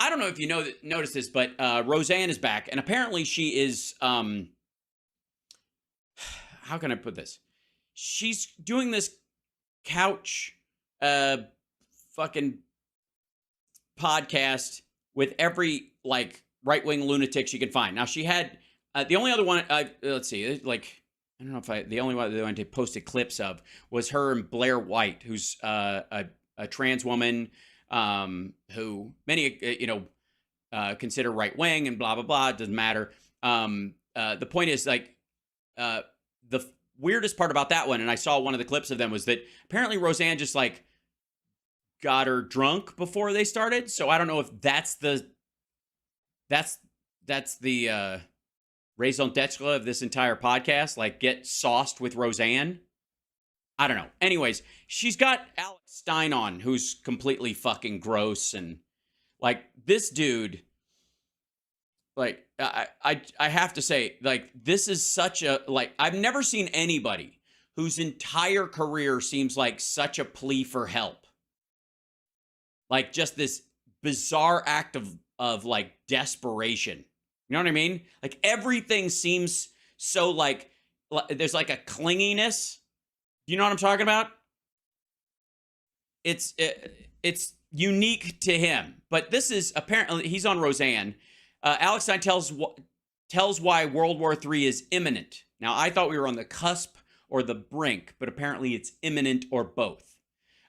I don't know if you noticed this, but Roseanne is back, and apparently she is. How can I put this? She's doing this couch, fucking podcast with every like right-wing lunatic she can find. Now she had the only other one. Let's see, like I don't know if the only one that I posted clips of was her and Blair White, who's a trans woman who many consider right-wing and blah blah blah. It doesn't matter. The point is like the weirdest part about that one, and I saw one of the clips of them, was that apparently Roseanne just like got her drunk before they started. So I don't know if that's the raison d'etre of this entire podcast, like get sauced with Roseanne. I don't know. Anyways, she's got Alex Stein on, who's completely fucking gross, and like this dude, like I have to say, like this is such a like I've never seen anybody whose entire career seems like such a plea for help. Like just this bizarre act of like desperation. You know what I mean? Like everything seems so like there's like a clinginess. You know what I'm talking about? It's unique to him. But this is apparently he's on Roseanne. Alex Stein tells why World War III is imminent. Now I thought we were on the cusp or the brink, but apparently it's imminent or both.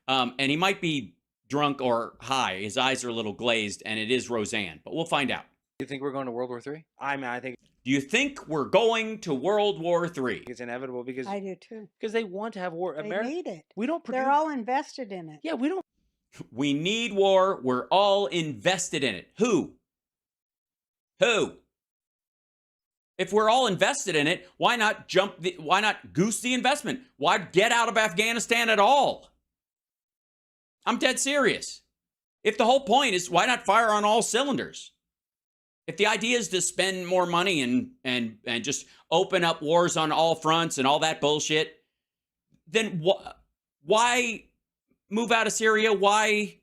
And he might be drunk or high. His eyes are a little glazed, and it is Roseanne, but we'll find out. Do you think we're going to World War III? I mean, I think. Do you think we're going to World War III? It's inevitable because I do too. Because they want to have war. They America, need it. we don't. They're all invested in it. Yeah, we don't. We need war. We're all invested in it. Who? If we're all invested in it, why not why not goose the investment? Why get out of Afghanistan at all? I'm dead serious. If the whole point is, why not fire on all cylinders? If the idea is to spend more money and just open up wars on all fronts and all that bullshit, then why move out of Syria? Why?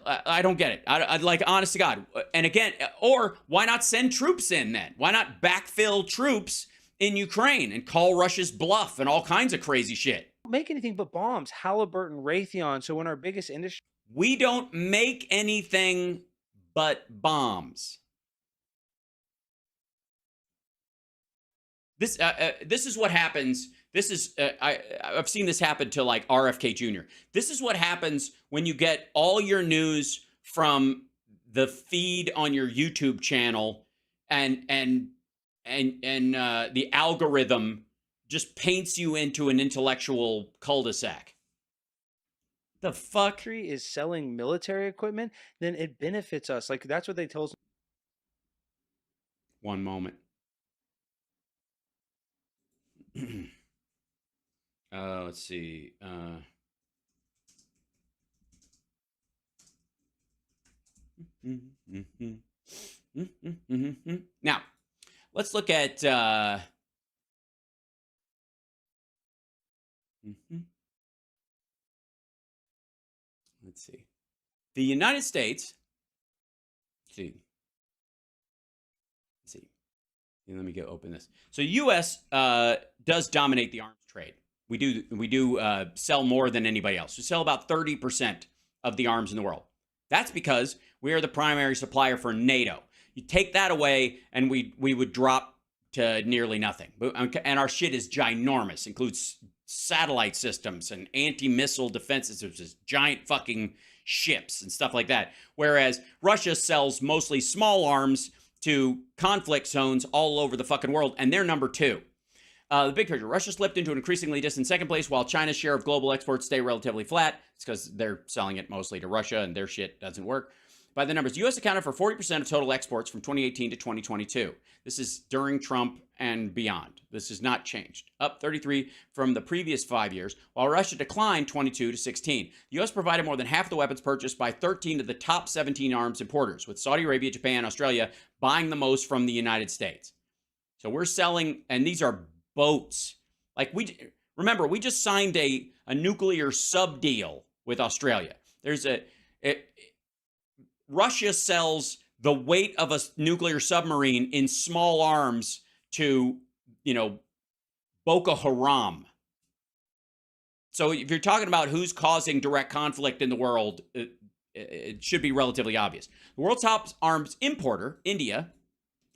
I don't get it. I'd like, honest to God. And again, or why not send troops in then? Why not backfill troops in Ukraine and call Russia's bluff and all kinds of crazy shit? Make anything but bombs, Halliburton, Raytheon. So when our biggest industry, we don't make anything but bombs. This is what happens. This is I've seen this happen to like RFK Jr. This is what happens when you get all your news from the feed on your YouTube channel, and the algorithm just paints you into an intellectual cul-de-sac. The fuck? is selling military equipment, then it benefits us. Like that's what they tell us. One moment. Let's see. Now, let's look at let's see. The United States. Let's see. Let me go open this. So U.S. Does dominate the arms trade. We do sell more than anybody else. We sell about 30% of the arms in the world. That's because we are the primary supplier for NATO. You take that away, and we would drop to nearly nothing. And our shit is ginormous. Includes satellite systems and anti-missile defense systems, giant fucking ships and stuff like that. Whereas Russia sells mostly small arms to conflict zones all over the fucking world, and they're number 2. The big picture, Russia slipped into an increasingly distant second place while China's share of global exports stay relatively flat. It's because they're selling it mostly to Russia and their shit doesn't work. By the numbers, the U.S. accounted for 40% of total exports from 2018 to 2022. This is during Trump and beyond. This has not changed. Up 33 from the previous 5 years, while Russia declined 22 to 16. The U.S. provided more than half the weapons purchased by 13 of the top 17 arms importers, with Saudi Arabia, Japan, and Australia buying the most from the United States. So we're selling, and these are boats. Like remember, we just signed a nuclear sub deal with Australia. Russia sells the weight of a nuclear submarine in small arms to, Boko Haram. So if you're talking about who's causing direct conflict in the world, it should be relatively obvious. The world's top arms importer, India,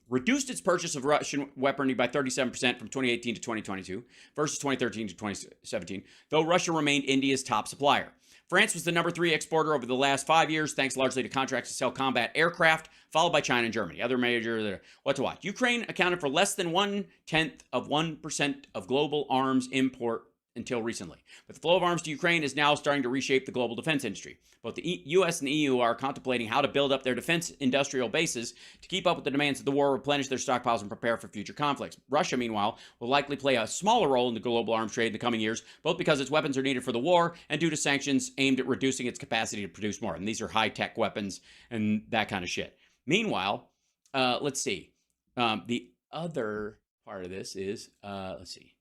reduced its purchase of Russian weaponry by 37% from 2018 to 2022 versus 2013 to 2017, though Russia remained India's top supplier. France was the number 3 exporter over the last 5 years, thanks largely to contracts to sell combat aircraft, followed by China and Germany. Other major, what to watch. Ukraine accounted for less than 0.1% of global arms import until recently. But the flow of arms to Ukraine is now starting to reshape the global defense industry. Both the US and the EU are contemplating how to build up their defense industrial bases to keep up with the demands of the war, replenish their stockpiles, and prepare for future conflicts. Russia, meanwhile, will likely play a smaller role in the global arms trade in the coming years, both because its weapons are needed for the war and due to sanctions aimed at reducing its capacity to produce more. And these are high-tech weapons and that kind of shit. Meanwhile, let's see. The other part of this is, let's see.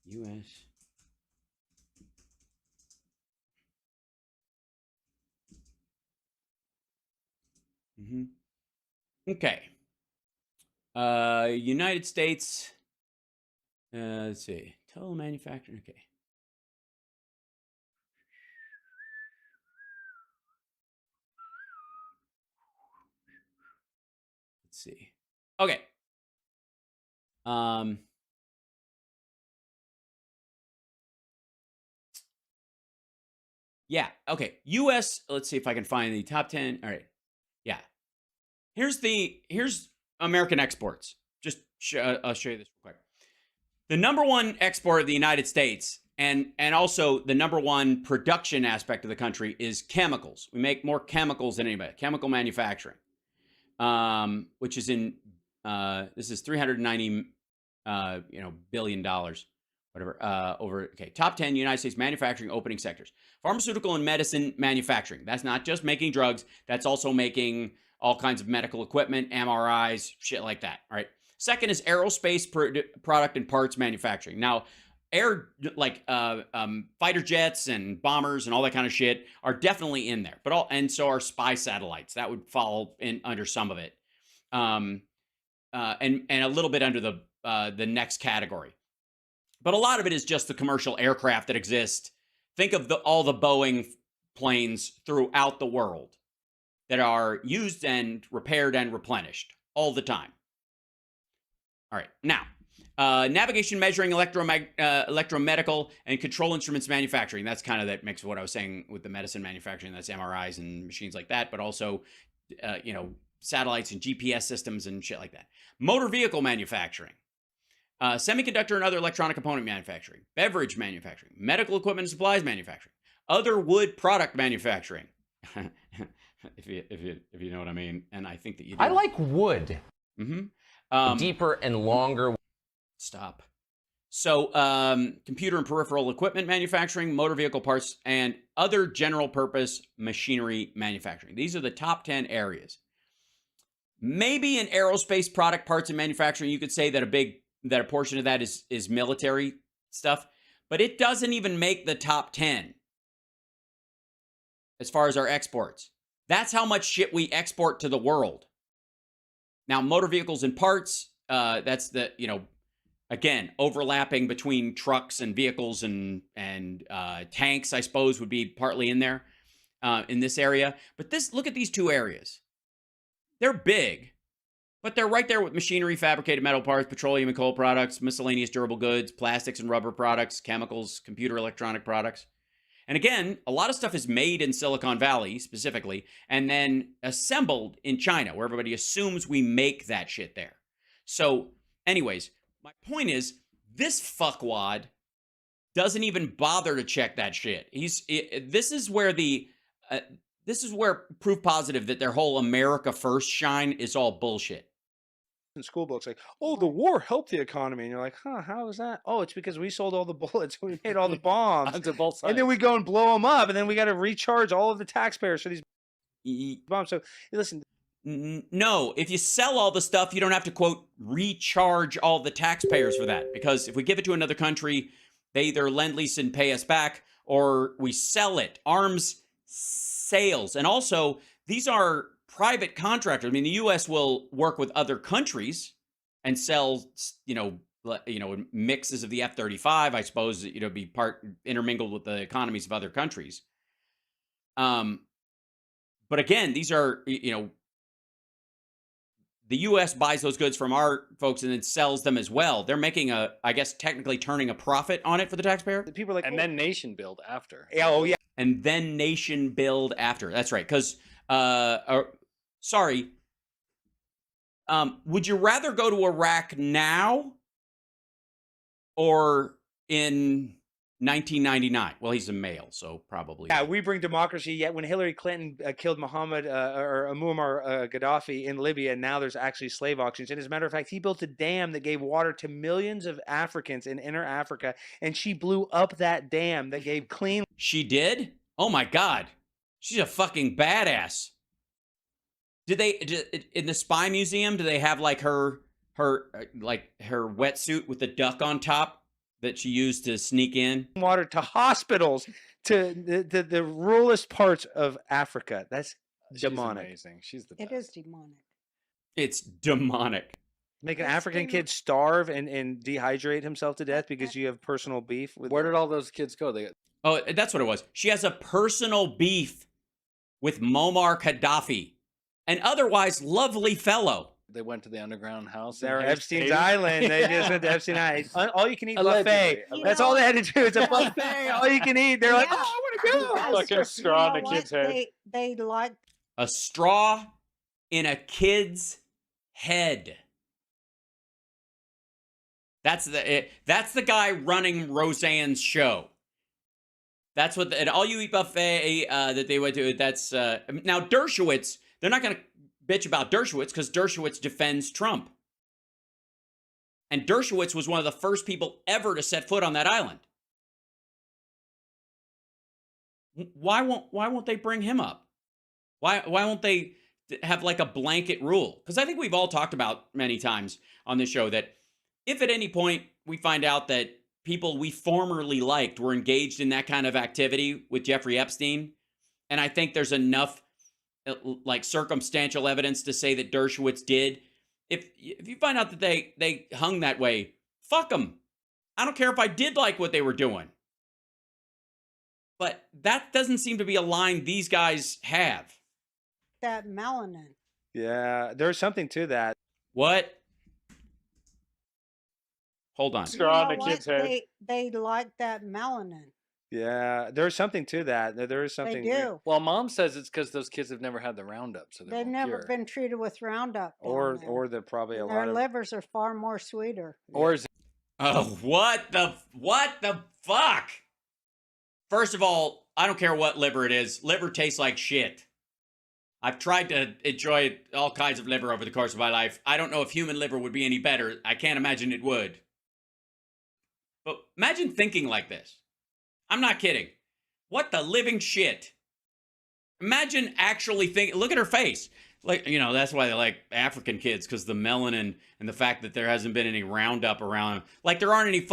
U.S. Okay. United States. Let's see. Total manufacturing. Okay. Let's see. Okay. Yeah. Okay. U.S. Let's see if I can find the top 10. All right. Yeah. Here's American exports. Just I'll show you this real quick. The number one export of the United States and also the number one production aspect of the country is chemicals. We make more chemicals than anybody. Chemical manufacturing, which is in this is $390 billion dollars, whatever. Top 10 United States manufacturing opening sectors: pharmaceutical and medicine manufacturing. That's not just making drugs. That's also making all kinds of medical equipment, MRIs, shit like that. All right. Second is aerospace product and parts manufacturing. Now, fighter jets and bombers and all that kind of shit are definitely in there. And so are spy satellites. That would fall in under some of it, and a little bit under the next category. But a lot of it is just the commercial aircraft that exist. Think of all the Boeing planes throughout the world that are used and repaired and replenished all the time. All right. Now, navigation, measuring, electromedical, and control instruments manufacturing. That's kind of that mix of what I was saying with the medicine manufacturing. That's MRIs and machines like that, but also, satellites and GPS systems and shit like that. Motor vehicle manufacturing. Semiconductor and other electronic component manufacturing. Beverage manufacturing. Medical equipment and supplies manufacturing. Other wood product manufacturing. if you know what I mean, and I think that you do. I like wood. Deeper and longer. Stop. So, computer and peripheral equipment manufacturing, motor vehicle parts, and other general purpose machinery manufacturing. These are the top 10 areas. Maybe in aerospace product parts and manufacturing, you could say that a portion of that is military stuff, but it doesn't even make the top 10 as far as our exports. That's how much shit we export to the world. Now, motor vehicles and parts, that's the, again, overlapping between trucks and vehicles and tanks, I suppose, would be partly in there in this area. But look at these two areas. They're big, but they're right there with machinery, fabricated metal parts, petroleum and coal products, miscellaneous durable goods, plastics and rubber products, chemicals, computer electronic products. And again, a lot of stuff is made in Silicon Valley specifically, and then assembled in China, where everybody assumes we make that shit there. So anyways, my point is, this fuckwad doesn't even bother to check that shit. This is where proof positive that their whole America First shine is all bullshit. In school books, like, oh, the war helped the economy, and you're like, huh, how is that? Oh, it's because we sold all the bullets, we made all the bombs, Onto both sides. and then we go and blow them up, and then we got to recharge all of the taxpayers for these bombs. So listen, no, if you sell all the stuff, you don't have to, quote, recharge all the taxpayers for that, because if we give it to another country, they either lend, lease, and pay us back, or we sell it. Arms sales, and also these are private contractors. I mean, the U.S. will work with other countries and sell, mixes of the F-35. I suppose be part intermingled with the economies of other countries. But again, these are the U.S. buys those goods from our folks and then sells them as well. They're making I guess, technically turning a profit on it for the taxpayer. The people are like, and then nation build after. oh yeah. And then nation build after. That's right. Because, sorry, would you rather go to Iraq now or in 1999? Well, he's a male, so probably. Yeah, we bring democracy. Yet when Hillary Clinton killed Muammar Gaddafi in Libya, now there's actually slave auctions. And as a matter of fact, he built a dam that gave water to millions of Africans in inner Africa, and she blew up that dam that gave clean. She did? Oh my God, she's a fucking badass. Did they in the Spy Museum? Do they have like her wetsuit with the duck on top that she used to sneak in? Water to hospitals, to the ruralest parts of Africa. That's demonic. She's amazing. She's the best. It is demonic. It's demonic. Make an That's African the- kid starve and dehydrate himself to death because you have personal beef with. Where did all those kids go? Oh, that's what it was. She has a personal beef with Muammar Gaddafi, an otherwise lovely fellow. They went to the underground house. They're and Epstein's ate- Island. They just went to Epstein Island. All you can eat buffet. Allegedly. You That's know- all they had to do. It's a buffet. All you can eat. They're like, Yeah. oh, I want to go. Because Fucking straw in you a know kid's what? head. They like A straw in a kid's head. That's the guy running Roseanne's show. That's what an all you eat buffet that they went to. That's now Dershowitz. They're not going to bitch about Dershowitz because Dershowitz defends Trump. And Dershowitz was one of the first people ever to set foot on that island. Why won't they bring him up? Why won't they have like a blanket rule? Because I think we've all talked about many times on this show that if at any point we find out that people we formerly liked were engaged in that kind of activity with Jeffrey Epstein, and I think there's enough like circumstantial evidence to say that Dershowitz did. If you find out that they hung that way, fuck them. I don't care if I did like what they were doing. But that doesn't seem to be a line these guys have. that melanin. Yeah, there's something to that. What? Hold on. Straw You in know a kid's what? head. They like that melanin. Yeah, there's something to that. There is something. They do. Well, Mom says it's because those kids have never had the Roundup, so they're They've more never pure. been treated with Roundup. down Or there. they're probably a And lot their of. livers are far more sweeter. Or is Oh, what the fuck? First of all, I don't care what liver it is. Liver tastes like shit. I've tried to enjoy all kinds of liver over the course of my life. I don't know if human liver would be any better. I can't imagine it would. But imagine thinking like this. I'm not kidding. What the living shit? Imagine actually thinking, look at her face. Like, that's why they like African kids, because the melanin and the fact that there hasn't been any Roundup around them. Like, there aren't any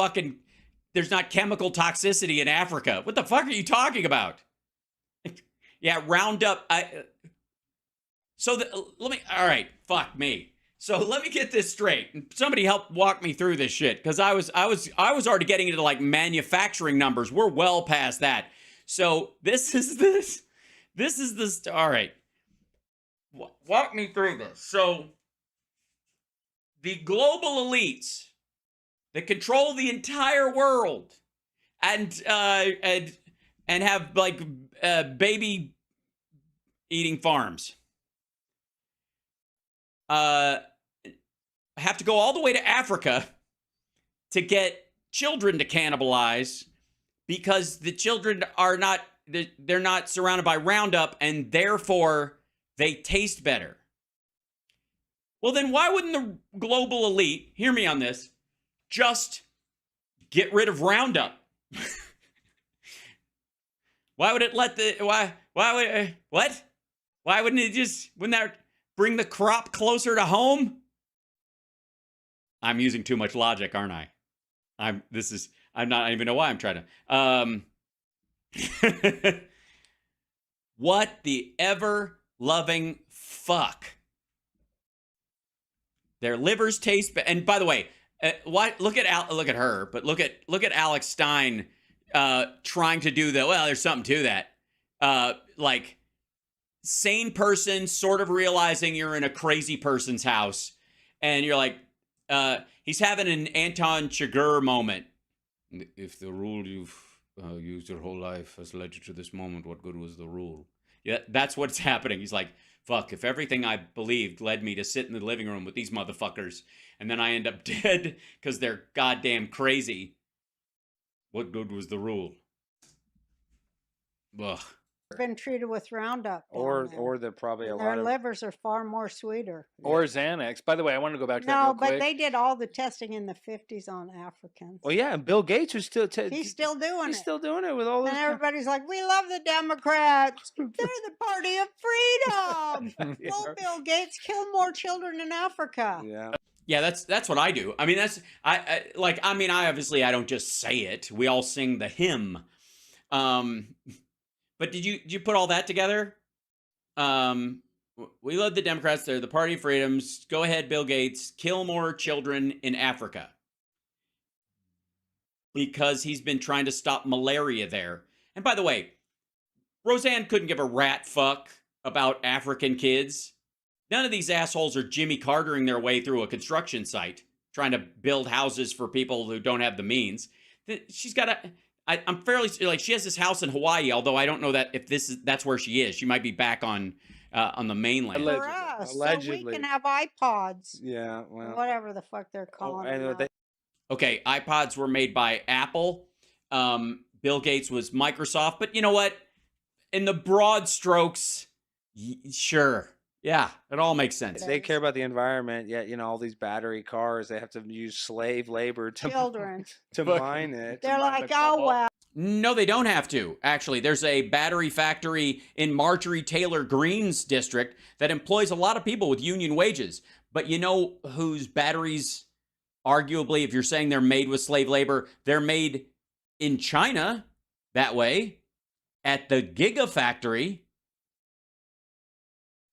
there's not chemical toxicity in Africa. What the fuck are you talking about? Yeah, Roundup. All right, fuck me. So let me get this straight. Somebody help walk me through this shit, because I was already getting into like manufacturing numbers. We're well past that. So this is all right. Walk me through this. So the global elites that control the entire world and have like baby eating farms have to go all the way to Africa to get children to cannibalize, because the children are not, they're not surrounded by Roundup, and therefore they taste better. Well, then why wouldn't the global elite, hear me on this, just get rid of Roundup? Why would it why wouldn't it just, wouldn't that bring the crop closer to home? I'm using too much logic, aren't I? I don't even know why I'm trying to. What the ever loving fuck. Their livers taste and by the way, look at her, but look at Alex Stein trying to do there's something to that. Like sane person sort of realizing you're in a crazy person's house and you're like he's having an Anton Chigurh moment. If the rule you've used your whole life has led you to this moment, what good was the rule? Yeah, that's what's happening. He's like, fuck, if everything I believed led me to sit in the living room with these motherfuckers and then I end up dead because they're goddamn crazy, what good was the rule? Ugh. Been treated with Roundup. Or they're probably their livers are far more sweeter. Or Xanax. By the way, I want to go back to that No, real but quick. they did all the testing in the 50s on Africans. Well, yeah, and Bill Gates was still He's still doing he's it. still doing it with all those. And everybody's like, we love the Democrats. They're the party of freedom. Yeah. Well, Bill Gates killed more children in Africa. Yeah. Yeah, that's what I do. I mean, I obviously I don't just say it. We all sing the hymn. But did you put all that together? We love the Democrats. They're the party of freedoms. Go ahead, Bill Gates. Kill more children in Africa. Because he's been trying to stop malaria there. And by the way, Roseanne couldn't give a rat fuck about African kids. None of these assholes are Jimmy Cartering their way through a construction site, trying to build houses for people who don't have the means. She's got a... I'm fairly like she has this house in Hawaii, although I don't know that if that's where she is. She might be back on the mainland. For us, so we can have iPods. Yeah, well, whatever the fuck they're calling them. Okay, iPods were made by Apple. Bill Gates was Microsoft, but you know what? In the broad strokes, sure. Yeah, it all makes sense. They care about the environment, yet all these battery cars, they have to use slave labor to children to mine it. They're like, oh well. No, they don't have to. Actually, there's a battery factory in Marjorie Taylor Greene's district that employs a lot of people with union wages. But you know whose batteries, arguably, if you're saying they're made with slave labor, they're made in China that way at the Gigafactory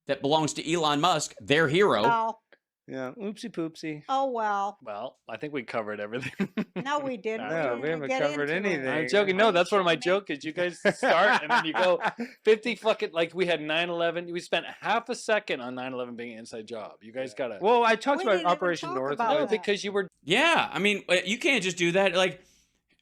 that belongs to Elon Musk, their hero. Well, yeah, oopsie poopsie. Oh well. Well, I think we covered everything. No, we didn't. No, we haven't covered anything. I'm joking. No, that's one of my jokes. Is you guys start and then you go 50 fucking like we had 9/11. We spent half a second on 9/11 being an inside job. You guys gotta. Well, I talked We about didn't even Operation talk Northwoods. about No, that. because you were. Yeah, I mean, you can't just do that. Like,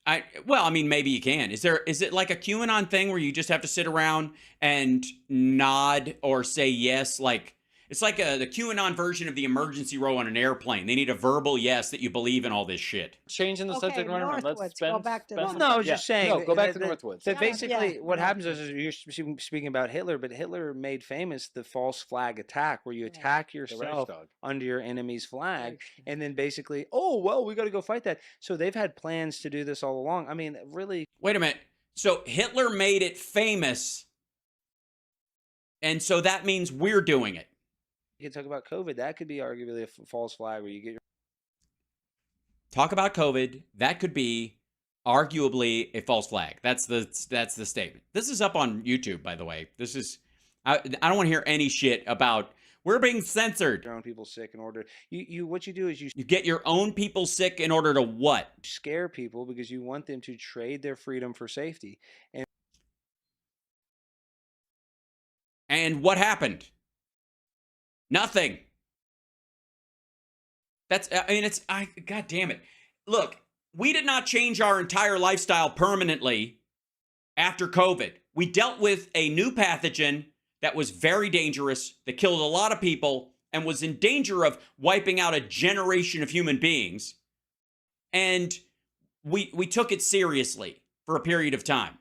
maybe you can. Is it like a QAnon thing where you just have to sit around and nod or say yes? Like, it's like the QAnon version of the emergency row on an airplane. They need a verbal yes that you believe in all this shit. Changing the Okay, subject right around. Let's Northwoods. spend. Go back to Northwoods. No, I was just saying. No, go back to that- Northwoods. That Yeah, basically yeah, what yeah. happens is you're speaking about Hitler, but Hitler made famous the false flag attack, where you attack The yourself Reichstag. under your enemy's flag, and then basically, oh well, we got to go fight that. So they've had plans to do this all along. I mean, really. Wait a minute. So Hitler made it famous, and so that means we're doing it. You can talk about COVID. That could be arguably a false flag where you get your. Talk about COVID. That could be arguably a false flag. That's the statement. This is up on YouTube, by the way. This is I don't want to hear any shit about we're being censored. Your own people sick in order. You what you do is you You get your own people sick in order to what? scare people because you want them to trade their freedom for safety. And what happened? Nothing. God damn it. Look, we did not change our entire lifestyle permanently after COVID. We dealt with a new pathogen that was very dangerous, that killed a lot of people, and was in danger of wiping out a generation of human beings. And we took it seriously for a period of time.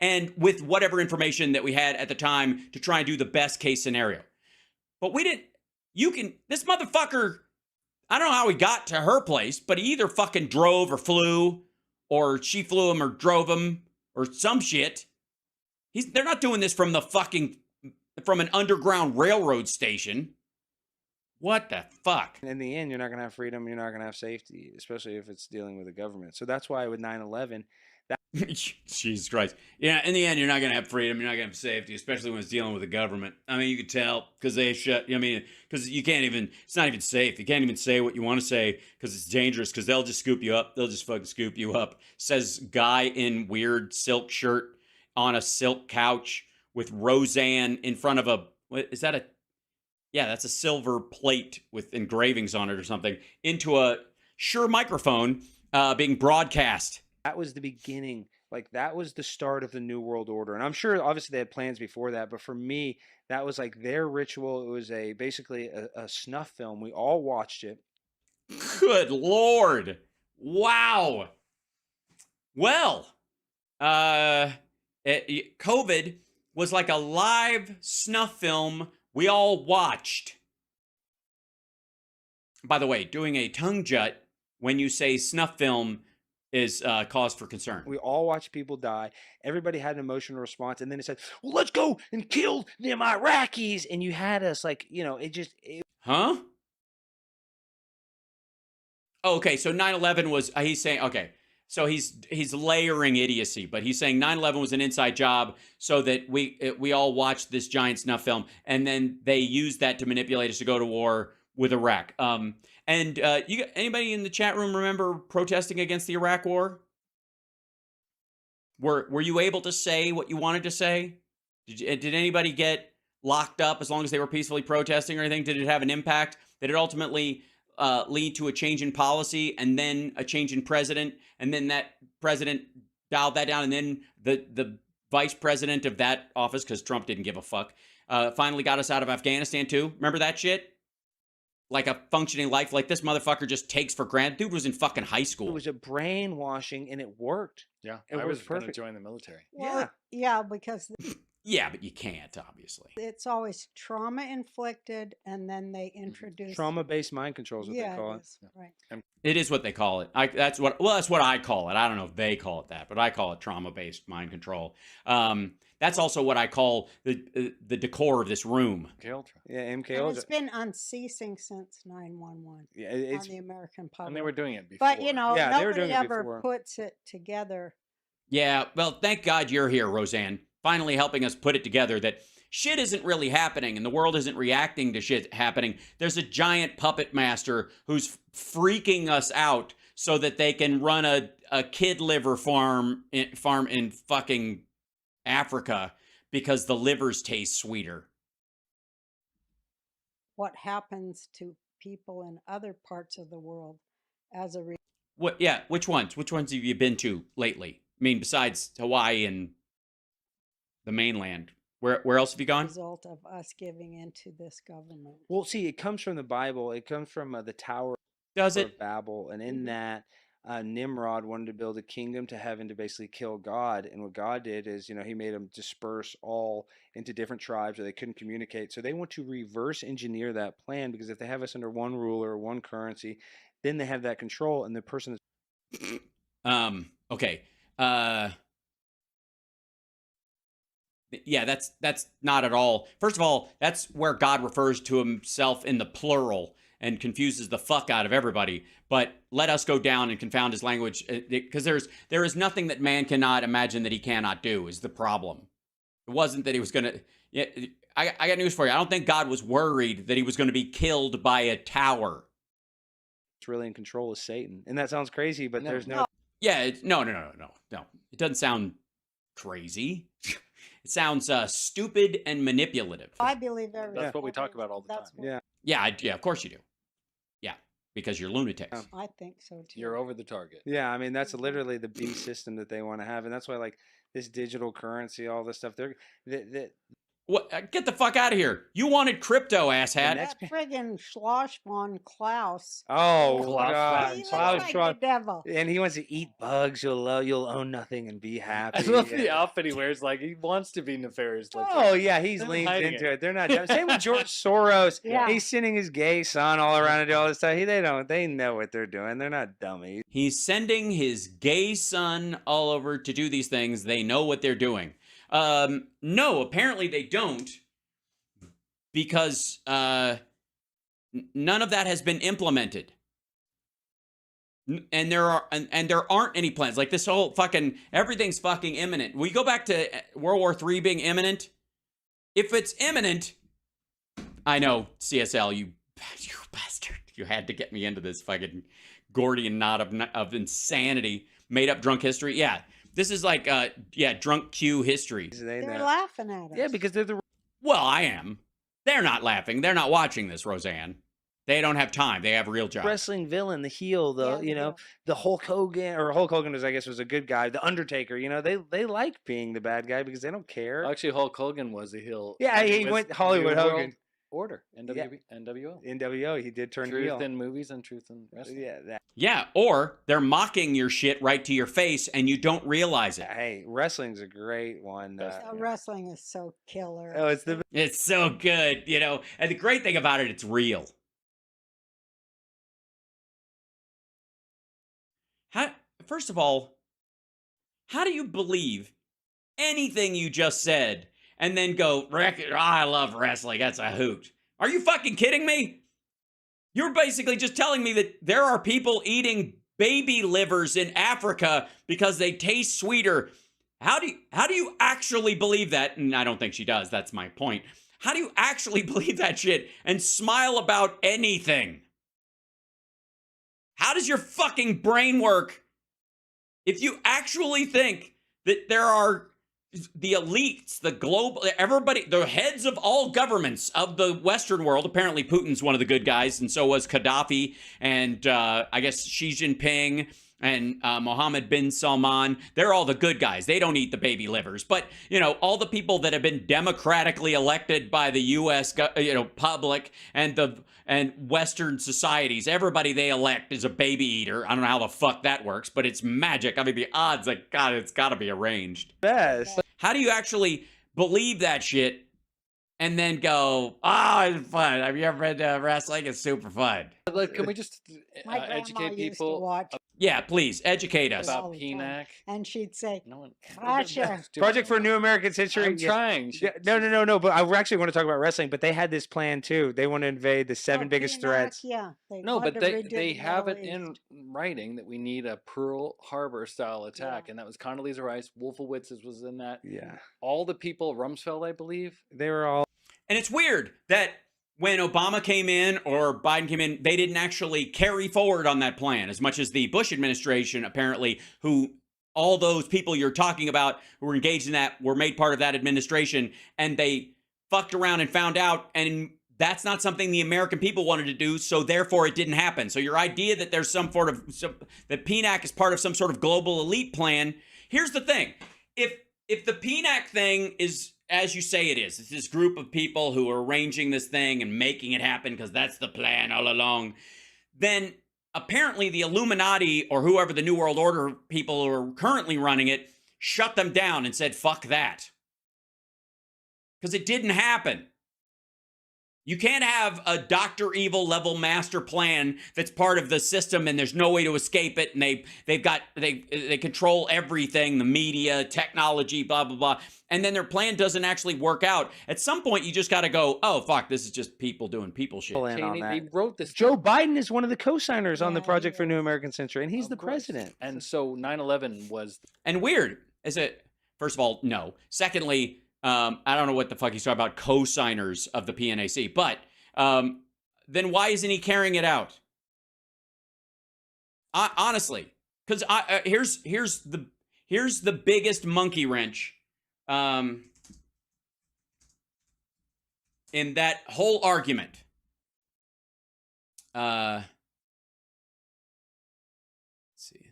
And with whatever information that we had at the time to try and do the best case scenario. But we didn't, this motherfucker, I don't know how he got to her place, but he either fucking drove or flew, or she flew him or drove him, or some shit. They're not doing this from from an underground railroad station. What the fuck? In the end, you're not going to have freedom. You're not going to have safety, especially if it's dealing with the government. So that's why with 9/11, Jesus Christ. Yeah, in the end, you're not going to have freedom. You're not going to have safety, especially when it's dealing with the government. I mean, you could tell because they shut, I mean, because you can't even, it's not even safe. You can't even say what you want to say because it's dangerous because they'll just scoop you up. They'll just fucking scoop you up. Says guy in weird silk shirt on a silk couch with Roseanne in front of a, what, is that a, yeah, that's a silver plate with engravings on it or something, into a Shure microphone being broadcast. That was the beginning. Like that was the start of the New World Order. And I'm sure obviously they had plans before that, but for me, that was like their ritual. It was basically a snuff film. We all watched it. Good Lord. Wow. Well, COVID was like a live snuff film we all watched. By the way, doing a tongue jut when you say snuff film is cause for concern. We all watched people die. Everybody had an emotional response. And then it said, well, let's go and kill them Iraqis. And you had us like, you know, Huh? Oh, okay, so 9/11 was, he's saying, okay, so he's layering idiocy, but he's saying 9/11 was an inside job so that we all watched this giant snuff film, and then they used that to manipulate us to go to war with Iraq. And anybody in the chat room remember protesting against the Iraq war? Were you able to say what you wanted to say? Did anybody get locked up as long as they were peacefully protesting or anything? Did it have an impact? Did it ultimately lead to a change in policy and then a change in president, and then that president dialed that down, and then the vice president of that office, because Trump didn't give a fuck, finally got us out of Afghanistan too? Remember that shit? Like a functioning life, like this motherfucker just takes for granted. Dude was in fucking high school. it was a brainwashing and it worked. Yeah, It I was was going to perfect. join the military. Well, yeah, because Yeah, but you can't, obviously. it's always trauma inflicted, and then they introduce Trauma-based mind control is what Yeah, they call it it. is, right. It is what they call it. That's what I call it. I don't know if they call it that, but I call it trauma-based mind control. That's also what I call the decor of this room. MK Ultra. Yeah, MK And Ultra. it's been unceasing since 9/11 Yeah, on it's the American public. And they were doing it before. But you know, Yeah, they were nobody doing it ever before. puts it together. Yeah, well, thank God you're here, Roseanne, finally helping us put it together that shit isn't really happening and the world isn't reacting to shit happening. There's a giant puppet master who's freaking us out so that they can run a kid liver farm in fucking Africa because the livers taste sweeter. What happens to people in other parts of the world as a What? Yeah, which ones? Which ones have you been to lately? I mean, besides Hawaii and the mainland, where else have you gone? result of us giving into this government? Well, see, it comes from the Bible. It comes from the Tower Does of it? Babel. And in that, Nimrod wanted to build a kingdom to heaven to basically kill God. And what God did is, you know, he made them disperse all into different tribes where they couldn't communicate. So they want to reverse engineer that plan, because if they have us under one ruler, one currency, then they have that control. And the person Okay. Yeah, that's not at all. First of all, that's where God refers to himself in the plural and confuses the fuck out of everybody. But let us go down and confound his language, because there is nothing that man cannot imagine that he cannot do is the problem. It wasn't that he was going to... Yeah, I got news for you. I don't think God was worried that he was going to be killed by a tower. that's really in control is Satan. And that sounds crazy, but No. there's no... Yeah, no. It doesn't sound crazy. It sounds stupid and manipulative. I believe everything. That's what we talk about all the That's time. what Yeah. Yeah, of course you do. Yeah, because you're lunatics. I think so too. You're over the target. Yeah, I mean, that's literally the beast system that they want to have. And that's why, like, this digital currency, all this stuff, What? Get the fuck out of here! You wanted crypto, asshat. That friggin' Schlossmann Klaus. oh, Klaus God. He looks Klaus like Schwab. the devil. And he wants to eat bugs. You'll own nothing and be happy. I love the Yeah. outfit he wears. Like he wants to be nefarious. Like Oh yeah, he's They're leaned hiding into it. it. They're not. Same with George Soros. Yeah. He's sending his gay son all around to do all this stuff. They know what they're doing. They're not dummies. He's sending his gay son all over to do these things. They know what they're doing. No, apparently they don't, because none of that has been implemented. And there aren't any plans. Like this whole fucking everything's fucking imminent. We go back to World War III being imminent. If it's imminent, I know CSL, you bastard, you had to get me into this fucking Gordian knot of insanity, made up drunk history. Yeah, this is like drunk Q history. They're laughing at us. Yeah, because they're the Well, I am. They're not laughing. They're not watching this, Roseanne. They don't have time. They have real jobs. wrestling villain, the heel, the Hulk Hogan, or Hulk Hogan was, I guess, was a good guy. The Undertaker, they like being the bad guy because they don't care. Actually, Hulk Hogan was the heel. Yeah, he went Hollywood New World Hogan. Order, NWO. NWO, he did turn heel. Truth in movies and truth in wrestling. Yeah, or they're mocking your shit right to your face and you don't realize it. Hey, wrestling's a great one. Wrestling is so killer. Oh, It's so good, And the great thing about it, it's real. First of all, how do you believe anything you just said and then go, I love wrestling, that's a hoot? Are you fucking kidding me? You're basically just telling me that there are people eating baby livers in Africa because they taste sweeter. How do you actually believe that? And I don't think she does, that's my point. How do you actually believe that shit and smile about anything? How does your fucking brain work if you actually think that there are the elites, the global, everybody, the heads of all governments of the Western world? Apparently Putin's one of the good guys, and so was Gaddafi, and I guess Xi Jinping, and Mohammed bin Salman. They're all the good guys. They don't eat the baby livers. But, all the people that have been democratically elected by the U.S., public and Western societies, everybody they elect is a baby eater. I don't know how the fuck that works, but it's magic. I mean, the odds, God, it's got to be arranged. best. How do you actually believe that shit and then go, it's fun? Have you ever read wrestling? It's super fun. Like, can we just My grandma educate used to people watch, Yeah, please, educate us. about all the time. PNAC? and she'd say, No one. Gotcha. Project for New American History. I'm trying. Yeah, no. But I actually want to talk about wrestling. But they had this plan too. They want to invade the seven biggest PNAC, threats. Yeah. No, wanted but to they redo the have it Middle in East. writing that we need a Pearl Harbor style attack, and that was Condoleezza Rice. Wolfowitz's was in that. Yeah, All the people, Rumsfeld, I believe. they were all. And it's weird that when Obama came in or Biden came in, they didn't actually carry forward on that plan as much as the Bush administration, apparently, who all those people you're talking about who were engaged in that were made part of that administration, and they fucked around and found out, and that's not something the American people wanted to do, so therefore it didn't happen. So your idea that there's that PNAC is part of some sort of global elite plan, here's the thing. If the PNAC thing is, as you say it is, it's this group of people who are arranging this thing and making it happen because that's the plan all along, then apparently the Illuminati or whoever the New World Order people who are currently running it shut them down and said, fuck that. Because it didn't happen. You can't have a Dr. Evil level master plan that's part of the system and there's no way to escape it, and they control everything, the media, technology, blah, blah, blah. And then their plan doesn't actually work out. At some point, you just got to go, oh, fuck, this is just people doing people shit. They wrote this. Joe Biden is one of the co-signers on the Yeah, Project he for New is. American Century, and he's Of the course. president. And so 9/11 was. And weird, is it? First of all, no. Secondly, I don't know what the fuck he's talking about, co-signers of the PNAC, but then why isn't he carrying it out? Honestly, because here's the biggest monkey wrench in that whole argument. Let's see.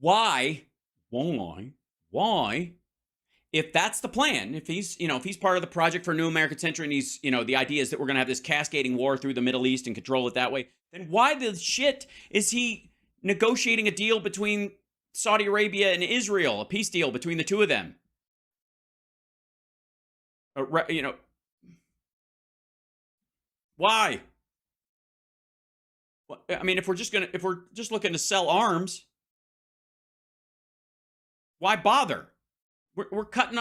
Why? If that's the plan, if he's part of the Project for New American Century, and he's, the idea is that we're going to have this cascading war through the Middle East and control it that way, then why the shit is he negotiating a deal between Saudi Arabia and Israel, a peace deal between the two of them? Why? I mean, if we're just looking to sell arms, why bother? We're cutting.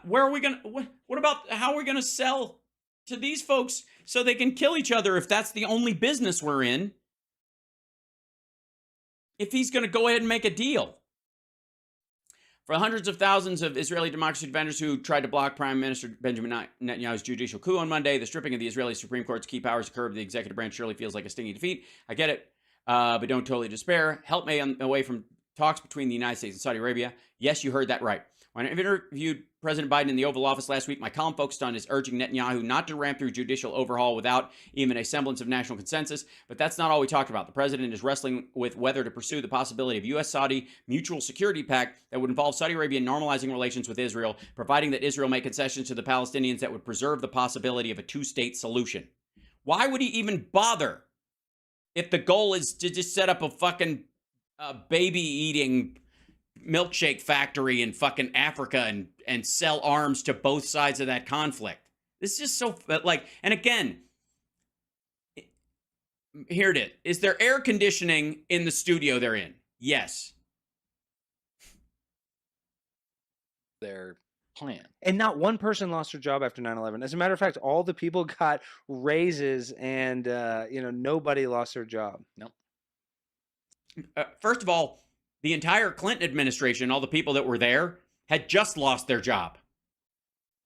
Where are we gonna? What about how are we gonna sell to these folks so they can kill each other if that's the only business we're in. If he's going to go ahead and make a deal. For hundreds of thousands of Israeli democracy defenders who tried to block Prime Minister Benjamin Netanyahu's judicial coup on Monday, the stripping of the Israeli Supreme Court's key powers to curb the executive branch surely feels like a stingy defeat. I get it, but don't totally despair. Help me away from talks between the United States and Saudi Arabia. Yes, you heard that right. When I interviewed President Biden in the Oval Office last week, my column focused on his urging Netanyahu not to ram through judicial overhaul without even a semblance of national consensus. But that's not all we talked about. The president is wrestling with whether to pursue the possibility of U.S.-Saudi mutual security pact that would involve Saudi Arabia normalizing relations with Israel, providing that Israel make concessions to the Palestinians that would preserve the possibility of a two-state solution. Why would he even bother if the goal is to just set up a fucking baby-eating milkshake factory in fucking Africa and sell arms to both sides of that conflict? This is just so, like, and again, here it is. Is there air conditioning in the studio they're in? Yes. Their plan. And not one person lost their job after 9/11. As a matter of fact, all the people got raises, and nobody lost their job. Nope. First of all, the entire Clinton administration, all the people that were there, had just lost their job.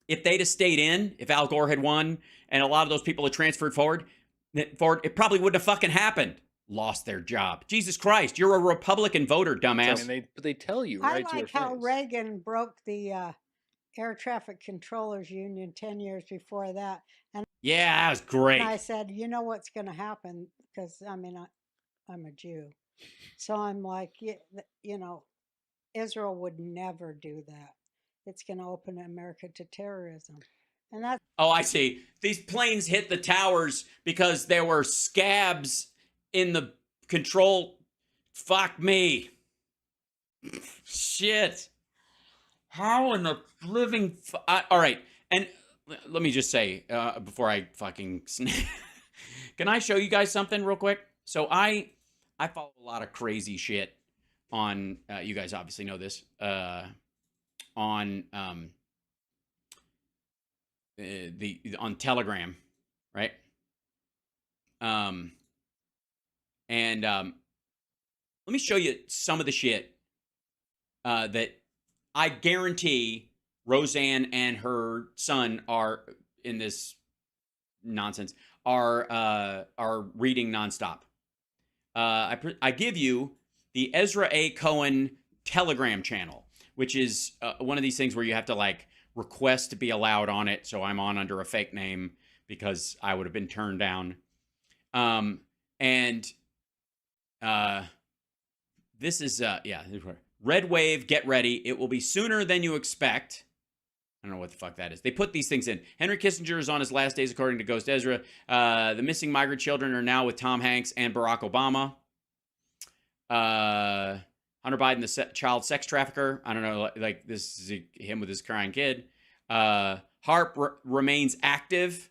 If they'd have stayed in, if Al Gore had won, and a lot of those people had transferred forward, it probably wouldn't have fucking happened. Lost their job. Jesus Christ, you're a Republican voter, dumbass. I mean, they tell you I right to your like how face. Reagan broke the Air Traffic Controllers Union 10 years before that. And Yeah, that was great. I said, you know what's going to happen? Because, I mean, I'm a Jew. So I'm like, Israel would never do that. It's going to open America to terrorism. And that's... Oh, I see. These planes hit the towers because there were scabs in the control. Fuck me. Shit. How in the living... all right. And let me just say, before I fucking... Can I show you guys something real quick? So I follow a lot of crazy shit on, you guys obviously know this, on Telegram, right? Let me show you some of the shit that I guarantee Roseanne and her son are in this nonsense are reading nonstop. I give you the Ezra A. Cohen Telegram channel, which is one of these things where you have to like request to be allowed on it. So I'm on under a fake name because I would have been turned down. This is Red Wave. Get ready. It will be sooner than you expect. I don't know what the fuck that is. They put these things in. Henry Kissinger is on his last days, according to Ghost Ezra. The missing migrant children are now with Tom Hanks and Barack Obama. Hunter Biden, the child sex trafficker. I don't know, like this is him with his crying kid. Harp remains active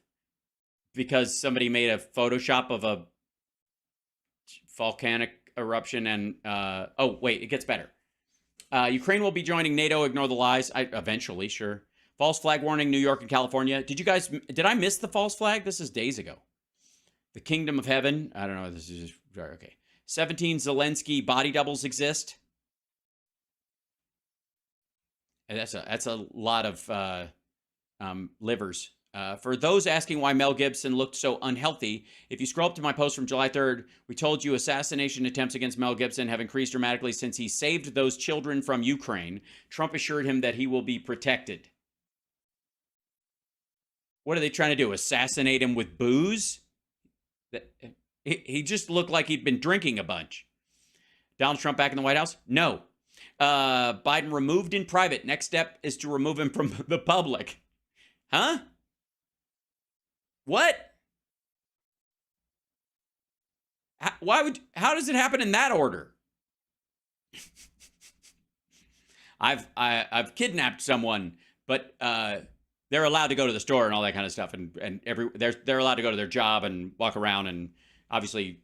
because somebody made a Photoshop of a volcanic eruption. And oh, wait, it gets better. Ukraine will be joining NATO. Ignore the lies. Eventually, sure. False flag warning, New York and California. Did I miss the false flag? This is days ago. The Kingdom of Heaven. I don't know. This is just, okay. 17 Zelensky body doubles exist. And that's a lot of livers. For those asking why Mel Gibson looked so unhealthy, if you scroll up to my post from July 3rd, we told you assassination attempts against Mel Gibson have increased dramatically since he saved those children from Ukraine. Trump assured him that he will be protected. What are they trying to do? Assassinate him with booze? He just looked like he'd been drinking a bunch. Donald Trump back in the White House? No. Biden removed in private. Next step is to remove him from the public. Huh? What? How does it happen in that order? I've kidnapped someone, but they're allowed to go to the store and all that kind of stuff, and they're allowed to go to their job and walk around and obviously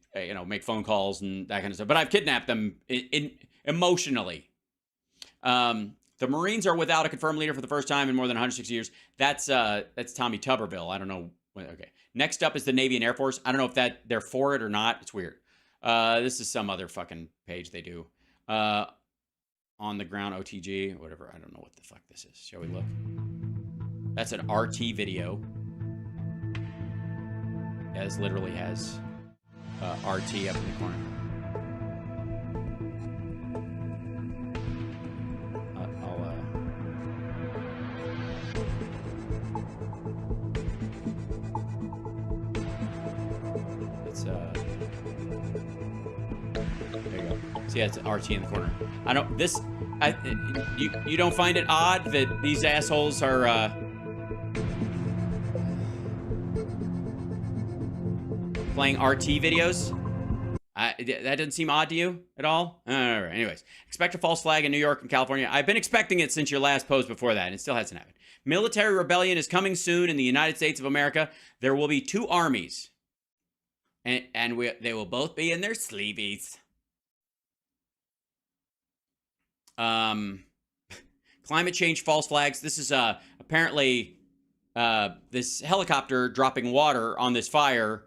make phone calls and that kind of stuff. But I've kidnapped them emotionally. The Marines are without a confirmed leader for the first time in more than 160 years. That's Tommy Tuberville. I don't know Okay. Next up is the Navy and Air Force. I don't know if that they're for it or not. It's weird. This is some other fucking page they do. On the ground OTG, whatever. I don't know what the fuck this is. Shall we look? That's an RT video. Yeah, this literally has RT up in the corner. There you go. See, that's RT in the corner. I don't. You don't find it odd that these assholes are playing RT videos? That doesn't seem odd to you at all? All right. Anyways, expect a false flag in New York and California. I've been expecting it since your last post before that, and it still hasn't happened. Military rebellion is coming soon in the United States of America. There will be 2 armies, and they will both be in their sleeveys. Climate change false flags. This is apparently this helicopter dropping water on this fire.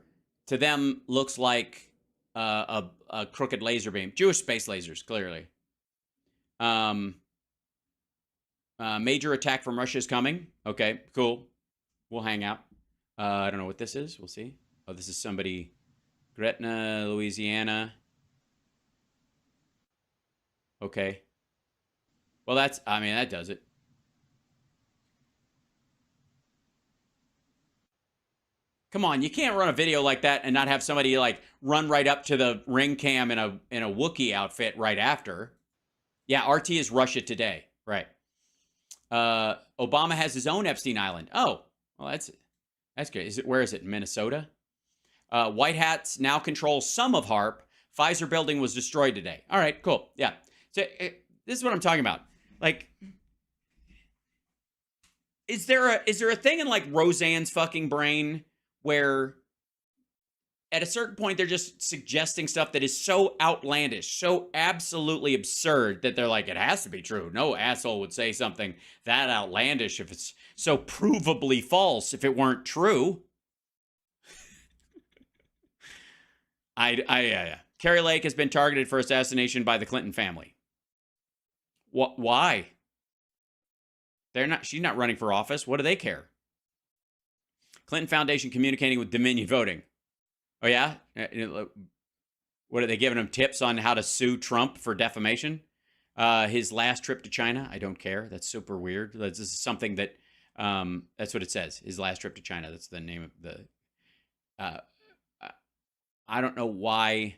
To them, looks like a crooked laser beam. Jewish space lasers, clearly. Major attack from Russia is coming. Okay, cool. We'll hang out. I don't know what this is. We'll see. Oh, this is somebody. Gretna, Louisiana. Okay. Well, that does it. Come on, you can't run a video like that and not have somebody like run right up to the ring cam in a Wookiee outfit right after. Yeah, RT is Russia Today. Right. Obama has his own Epstein Island. Oh, well, that's good. Where is it? Minnesota? White hats now control some of HARP. Pfizer building was destroyed today. All right, cool. Yeah. So this is what I'm talking about. Like, is there a thing in like Roseanne's fucking brain where at a certain point they're just suggesting stuff that is so outlandish, so absolutely absurd that they're like, it has to be true. No asshole would say something that outlandish if it's so provably false if it weren't true. Carrie Lake has been targeted for assassination by the Clinton family. Why? She's not running for office. What do they care? Clinton Foundation communicating with Dominion Voting. Oh, yeah? What are they giving him tips on how to sue Trump for defamation? His last trip to China. I don't care. That's super weird. This is something that, that's what it says. His last trip to China. That's the name of the, I don't know why.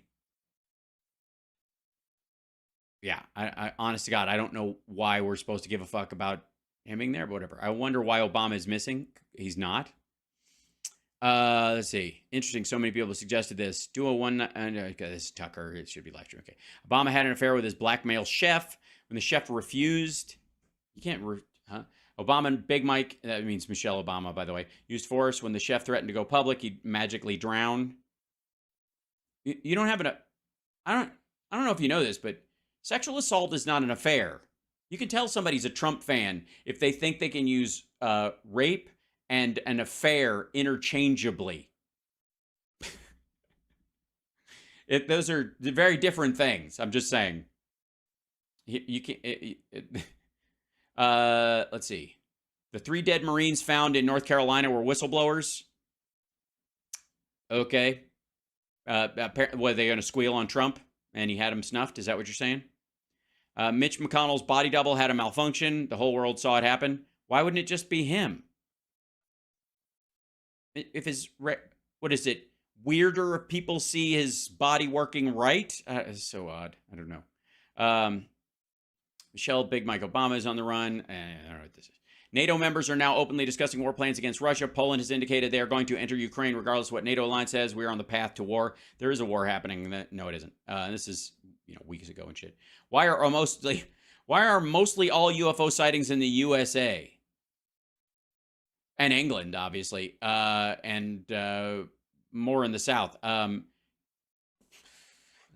Yeah, I honest to God, I don't know why we're supposed to give a fuck about him being there, but whatever. I wonder why Obama is missing. He's not. Let's see. Interesting. So many people suggested this. Duo one. Okay, this is Tucker. It should be live stream. Okay. Obama had an affair with his blackmail chef. When the chef refused, you can't. Obama and Big Mike. That means Michelle Obama, by the way. Used force when the chef threatened to go public. He'd magically drown. You don't have I don't know if you know this, but sexual assault is not an affair. You can tell somebody's a Trump fan if they think they can use rape and an affair interchangeably. Those are very different things. I'm just saying. You can. Let's see. The 3 dead Marines found in North Carolina were whistleblowers. Okay. Were they going to squeal on Trump and he had him snuffed? Is that what you're saying? Mitch McConnell's body double had a malfunction. The whole world saw it happen. Why wouldn't it just be him? If his, what is it, weirder if people see his body working right? It's so odd. I don't know. Michelle Big Mike Obama is on the run. I don't know what this is. NATO members are now openly discussing war plans against Russia. Poland has indicated they are going to enter Ukraine regardless of what NATO alliance says. We are on the path to war. There is a war happening. No, it isn't. This is weeks ago and shit. Why are mostly all UFO sightings in the USA and England, obviously, and more in the South? Let's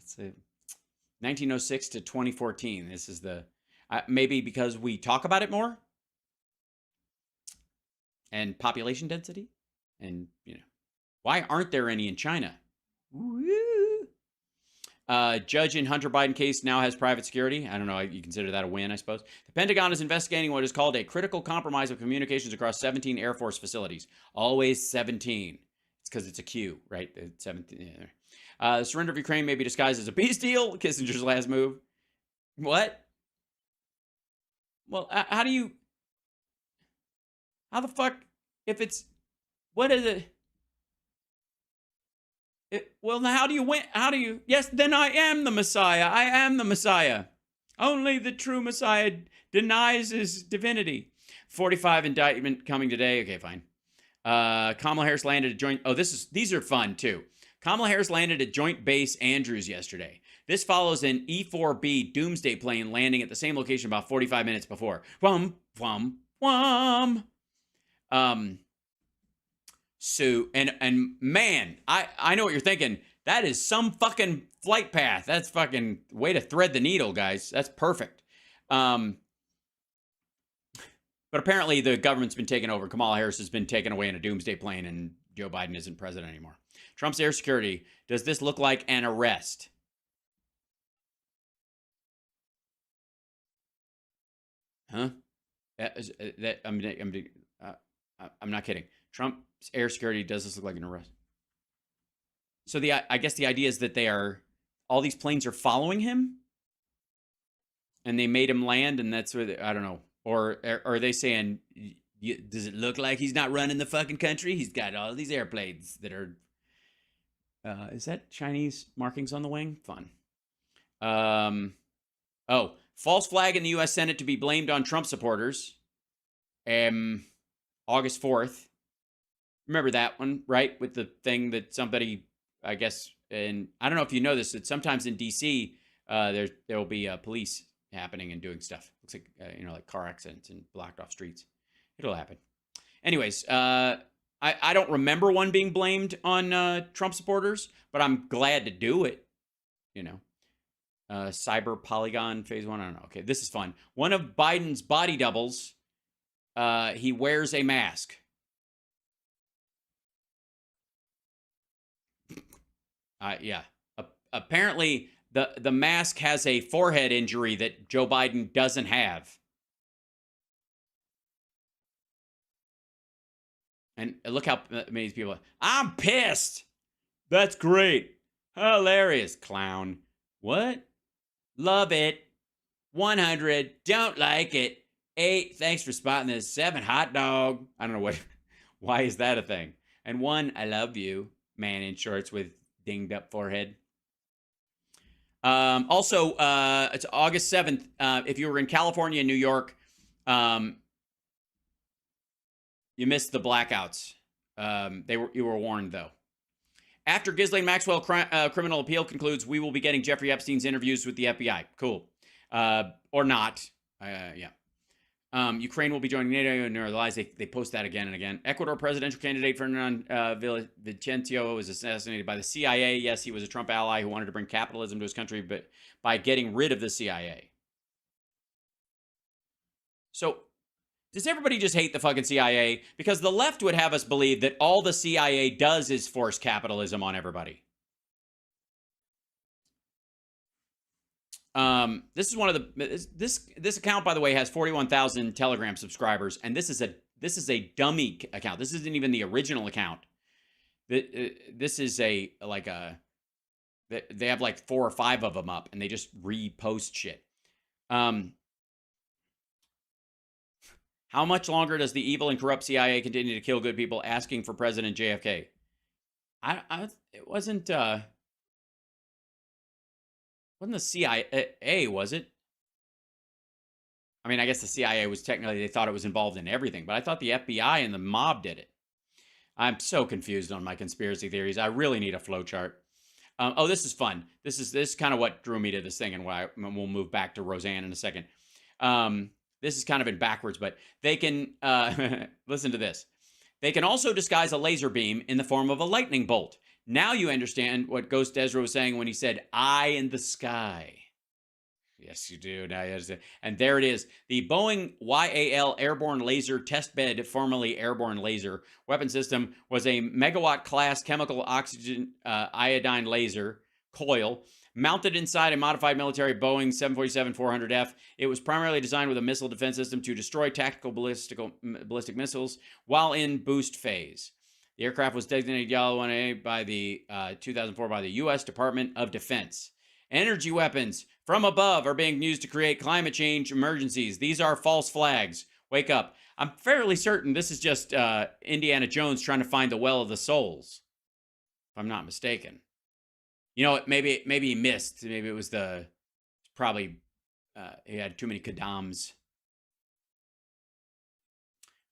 see, 1906 to 2014. This is the maybe because we talk about it more. And population density And, why aren't there any in China? Woo. Judge in Hunter Biden case now has private security. I don't know. You consider that a win, I suppose. The Pentagon is investigating what is called a critical compromise of communications across 17 Air Force facilities. Always 17. It's because it's a Q, right? 17. The surrender of Ukraine may be disguised as a peace deal. Kissinger's last move. What? Well, how the fuck, if it's, what is it? Well, now how do you win? Yes, then I am the Messiah. I am the Messiah. Only the true Messiah denies his divinity. 45 indictment coming today. Okay, fine. Kamala Harris landed at joint, these are fun too. Kamala Harris landed at Joint Base Andrews yesterday. This follows an E-4B Doomsday plane landing at the same location about 45 minutes before. Whum, whum, whum. So, and man, I know what you're thinking. That is some fucking flight path. That's fucking way to thread the needle, guys. That's perfect. But apparently the government's been taken over. Kamala Harris has been taken away in a doomsday plane, and Joe Biden isn't president anymore. Trump's air security. Does this look like an arrest? Huh? I'm not kidding. Trump's air security, does this look like an arrest? So I guess the idea is that all these planes are following him, and they made him land, and that's where I don't know. Or are they saying, does it look like he's not running the fucking country? He's got all these airplanes that are. Is that Chinese markings on the wing? Fun. False flag in the U.S. Senate to be blamed on Trump supporters. August 4th. Remember that one, right? With the thing that somebody, I guess, and I don't know if you know this, that sometimes in D.C. There will be police happening and doing stuff. Looks like like car accidents and blocked off streets. It'll happen. Anyways, I don't remember one being blamed on Trump supporters, but I'm glad to do it. Cyber Polygon Phase 1. I don't know. Okay, this is fun. One of Biden's body doubles. He wears a mask. Yeah. Apparently, the mask has a forehead injury that Joe Biden doesn't have. And look how many people. I'm pissed. That's great. Hilarious. Clown. What? Love it. 100. Don't like it. 8. Thanks for spotting this. 7. Hot dog. I don't know what. Why is that a thing? And 1. I love you. Man in shorts with dinged up forehead. Also, it's August 7th. If you were in California and New York, you missed the blackouts. You were warned, though. After Ghislaine Maxwell criminal appeal concludes, we will be getting Jeffrey Epstein's interviews with the FBI. Cool. Or not. Yeah. Ukraine will be joining NATO and realize they post that again and again. Ecuador presidential candidate Ferdinand Vicencio was assassinated by the CIA. Yes, he was a Trump ally who wanted to bring capitalism to his country, but by getting rid of the CIA. So, does everybody just hate the fucking CIA? Because the left would have us believe that all the CIA does is force capitalism on everybody. This is one of the this account, by the way, has 41,000 Telegram subscribers, and this is a dummy account. This isn't even the original account. This is they have like 4 or 5 of them up, and they just repost shit. How much longer does the evil and corrupt CIA continue to kill good people? Asking for President JFK. It wasn't the CIA, was it? I mean, I guess the CIA was technically, they thought it was involved in everything, but I thought the FBI and the mob did it. I'm so confused on my conspiracy theories. I really need a flowchart. This is fun. This is kind of what drew me to this thing, and we'll move back to Roseanne in a second. This is kind of in backwards, but they can, listen to this. They can also disguise a laser beam in the form of a lightning bolt. Now you understand what Ghost Ezra was saying when he said, eye in the sky. Yes, you do. Now, and there it is. The Boeing YAL Airborne Laser Testbed, formerly Airborne Laser Weapon System, was a megawatt-class chemical oxygen iodine laser coil mounted inside a modified military Boeing 747-400F. It was primarily designed with a missile defense system to destroy tactical ballistic missiles while in boost phase. The aircraft was designated Yellow 1A by the 2004 by the U.S. Department of Defense. Energy weapons from above are being used to create climate change emergencies. These are false flags. Wake up. I'm fairly certain this is just Indiana Jones trying to find the Well of the Souls, if I'm not mistaken. You know, maybe he missed. Maybe it was probably he had too many Kadams.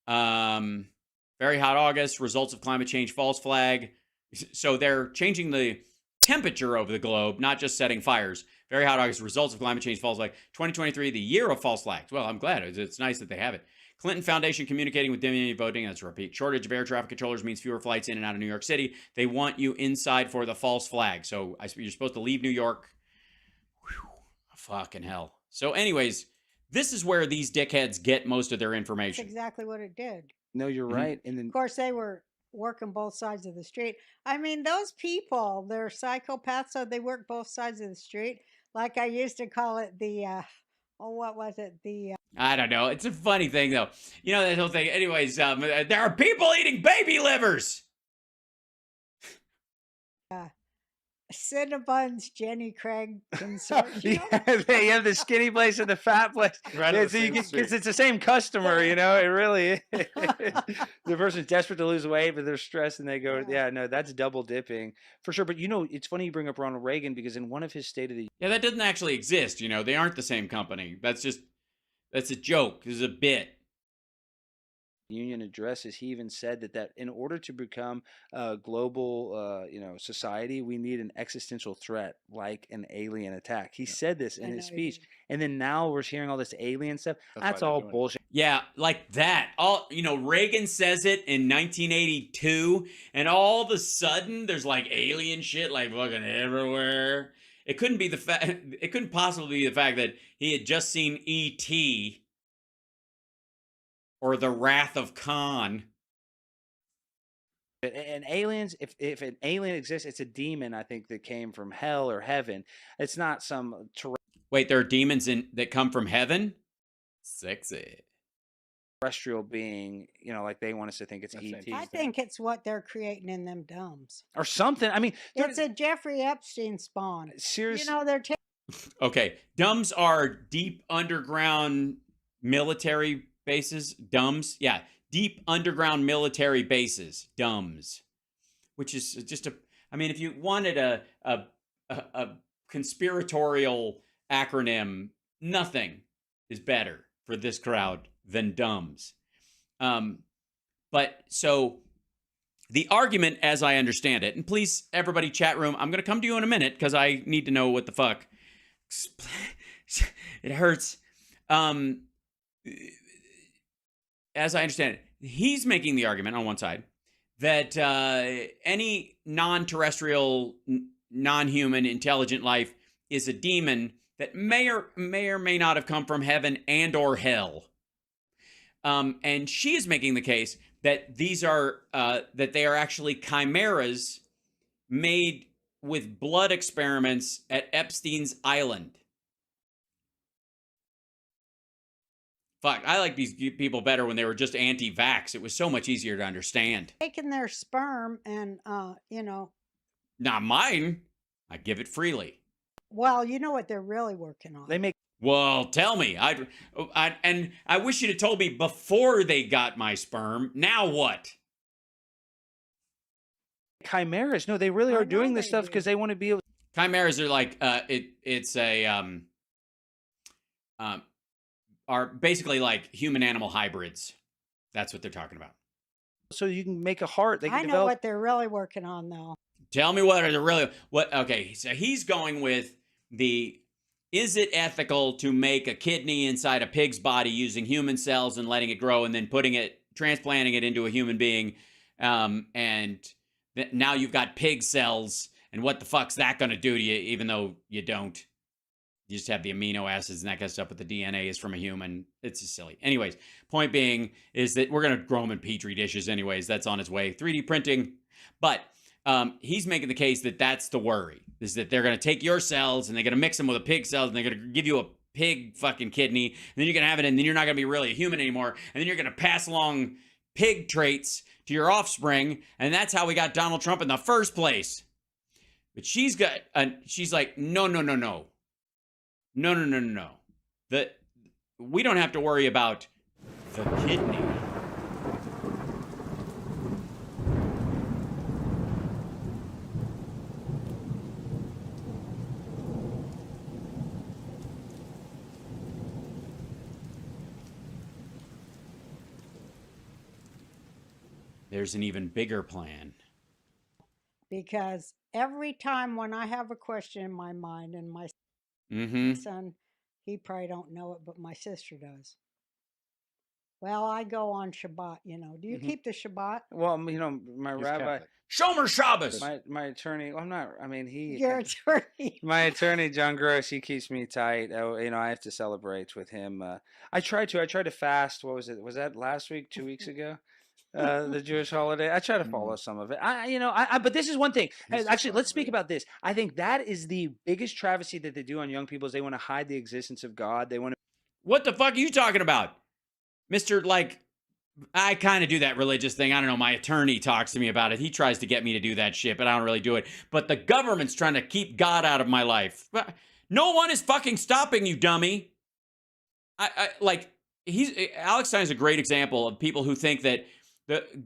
Very hot August, results of climate change, false flag. So they're changing the temperature over the globe, not just setting fires. Very hot August, results of climate change, false flag. 2023, the year of false flags. Well, I'm glad. It's nice that they have it. Clinton Foundation communicating with Democratic voting. That's a repeat. Shortage of air traffic controllers means fewer flights in and out of New York City. They want you inside for the false flag. So you're supposed to leave New York. Whew, fucking hell. So anyways, this is where these dickheads get most of their That's information. exactly what it did. No, you're right. And then Of course, they were working both sides of the street. I mean, those people, they're psychopaths, so they work both sides of the street. Like I used to call it the, what was it? The I don't know. It's a funny thing, though. You know, that whole thing. Anyways, there are people eating baby livers. Cinnabons, Jenny Craig consortium. yeah, they have the skinny place and the fat place. Right Yeah, on the so you same get, street. because it's the same customer, you know. It really is. The person's desperate to lose weight, but they're stressed, and they go, Yeah. "Yeah, no, that's double dipping for sure." But you know, it's funny you bring up Ronald Reagan because in one of his State of the Yeah, that doesn't actually exist. You know, they aren't the same company. That's a joke. This is a bit. Union addresses, he even said that in order to become a global, society, we need an existential threat like an alien attack. He said this in I his know he speech, did. and then now we're hearing all this alien stuff. That's why That's they're all doing it. bullshit. Yeah, like that. Reagan says it in 1982, and all of a sudden there's like alien shit like fucking everywhere. It couldn't be it couldn't possibly be the fact that he had just seen E.T. or The Wrath of Khan. And aliens, if an alien exists, it's a demon. I think that came from hell or heaven. It's not some Wait, there are demons that come from heaven? Sexy. terrestrial being, like they want us to think it's That's ET interesting. I think it's what they're creating in them dumbs. or something. I mean, It's a Jeffrey Epstein spawn. seriously. You know, they're Okay, DUMBs are deep underground military bases. DUMBs, yeah, deep underground military bases. DUMBs, which is just if you wanted a conspiratorial acronym, nothing is better for this crowd than DUMBs. But so the argument, as I understand it, and please, everybody, chat room, I'm going to come to you in a minute because I need to know what the fuck. It hurts. As I understand it, he's making the argument on one side that any non-terrestrial, non-human, intelligent life is a demon that may or may not have come from heaven and or hell. And she is making the case that these are that they are actually chimeras made with blood experiments at Epstein's Island. Fuck, I like these people better when they were just anti-vax. It was so much easier to understand. taking their sperm and, Not mine. I give it freely. well, you know what they're really working on. They make Well, tell me. And I wish you'd have told me before they got my sperm. Now what? chimeras. No, they really I are know doing this they stuff do. because they want to be able. Chimeras are like are basically like human animal hybrids. That's what they're talking about. So you can make a heart. They can I know develop. what they're really working on, though. Tell me what are the really what okay, so he's going with is it ethical to make a kidney inside a pig's body using human cells and letting it grow and then transplanting it into a human being, and now you've got pig cells, and what the fuck's that going to do to you, even though you don't You just have the amino acids and that kind of stuff, but the DNA is from a human. It's just silly. Anyways, point being is that we're going to grow them in petri dishes anyways. That's on its way. 3D printing. But he's making the case that that's the worry, is that they're going to take your cells and they're going to mix them with a pig cells and they're going to give you a pig fucking kidney, and then you're going to have it, and then you're not going to be really a human anymore, and then you're going to pass along pig traits to your offspring, and that's how we got Donald Trump in the first place. But she's like, no. We don't have to worry about the kidney. There's an even bigger plan. Because every time when I have a question in my mind, and my son, he probably don't know it, but my sister does. Well, I go on Shabbat, you know. Do you keep the Shabbat? Well, you know, my He's rabbi, Catholic. Shomer Shabbos. my attorney. Well, I'm not. I mean, Your attorney. my attorney, John Gross, he keeps me tight. Oh, you know, I have to celebrate with him. I tried to fast. What was it? Was that last week? 2 weeks ago? The Jewish holiday. I try to follow some of it. But this is one thing. Actually, let's speak about this. I think that is the biggest travesty that they do on young people is they want to hide the existence of God. They want to. What the fuck are you talking about? Mr. Like, I kind of do that religious thing. I don't know. My attorney talks to me about it. He tries to get me to do that shit, but I don't really do it. But the government's trying to keep God out of my life. No one is fucking stopping you, dummy. Alex Stein is a great example of people who think that